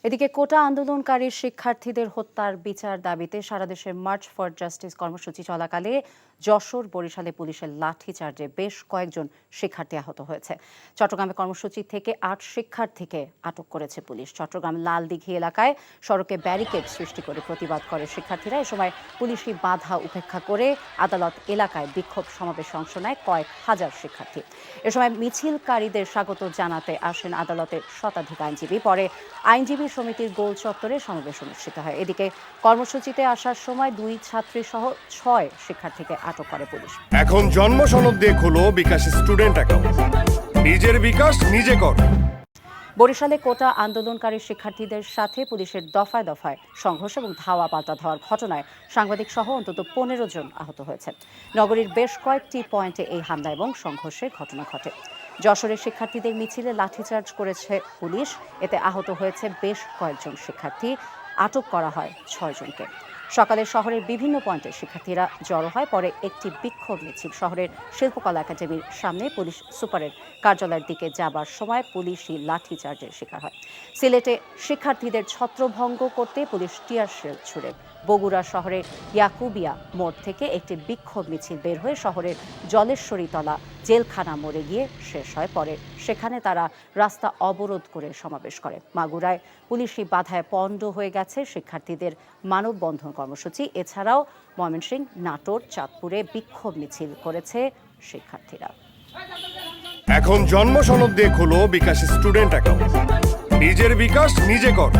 এদিকে কোটা আন্দোলনকারী শিক্ষার্থীদের হত্যার বিচার দাবিতে সারা দেশে মার্চ ফর জাস্টিস কর্মসূচি চলাকালে যশোর বরিশালে পুলিশের লাঠিচার্জে বেশ কয়েকজন শিক্ষার্থী আহত হয়েছে। চট্টগ্রামে কর্মসূচি থেকে ৮ শিক্ষার্থীকে আটক করেছে পুলিশ। চট্টগ্রাম লালদিঘি এলাকায় সড়কে ব্যারিকেড সৃষ্টি করে প্রতিবাদ করে শিক্ষার্থীরা। এ সময় পুলিশি বাধা উপেক্ষা করে আদালত এলাকায় বিক্ষোভ সমাবেশে অংশ নেয় কয়েক হাজার শিক্ষার্থী। এ সময় মিছিলকারীদের স্বাগত জানাতে আসেন আদালতের শতাধিক আইনজীবী। পরে আইনজীবী সমিতির গোল চত্বরে সমাবেশ অনুষ্ঠিত হয়। এদিকে কর্মসূচিতে আসার সময় 2 ছাত্রী সহ 6 শিক্ষার্থীকে আটক করে পুলিশ। এখন জন্ম সনদ দিয়ে খোলো বিকাশ স্টুডেন্ট অ্যাকাউন্ট। নিজের বিকাশ নিজে কর। বরিশালে কোটা আন্দোলনকারী শিক্ষার্থীদের সাথে পুলিশের দফায় দফায় সংঘর্ষ এবং ধাওয়া পাল্টা ধাওয়ার ঘটনায় সাংবাদিক সহ অন্তত 15 জন আহত হয়েছে। নগরীর বেশ কয়েকটি পয়েন্টে এই হামলা এবং সংঘর্ষের ঘটনা ঘটে। যশোরের শিক্ষার্থীদের মিছিলে লাঠিচার্জ করেছে পুলিশ। এতে আহত হয়েছে বেশ কয়েকজন শিক্ষার্থী। আটক করা হয় 6 জনকে। সকালে শহরের বিভিন্ন পয়েন্টে শিক্ষার্থীরা জড়ো হয়। পরে একটি বিক্ষোভ মিছিল শহরের শিল্পকলা একাডেমির সামনে পুলিশ সুপারের কার্যালয়ের দিকে যাবার সময় পুলিশি লাঠিচার্জের শিকার হয়। সিলেটে শিক্ষার্থীদের ছত্রভঙ্গ করতে পুলিশ টিয়ার শেল ছুড়ে। বগুড়া শহরের ইয়াকুবিয়া মোড় থেকে একটি বিক্ষোভ মিছিল বের হয়ে শহরের জলেশ্বরীতলা জেলখানা মোড়ে গিয়ে শেষ হয়। পরে সেখানে তারা রাস্তা অবরোধ করে সমাবেশ করে। মাগুরায় পুলিশি বাধায় পণ্ড হয়ে গেছে শিক্ষার্থীদের মানববন্ধন কর্মসূচি। এছাড়াও ময়মনসিংহ, নাটোর, চাঁদপুরে বিক্ষোভ মিছিল করেছে শিক্ষার্থীরা। এখন জন্ম সনদ দিয়ে খোলো বিকাশ স্টুডেন্ট অ্যাকাউন্ট। নিজের বিকাশ নিজে কর।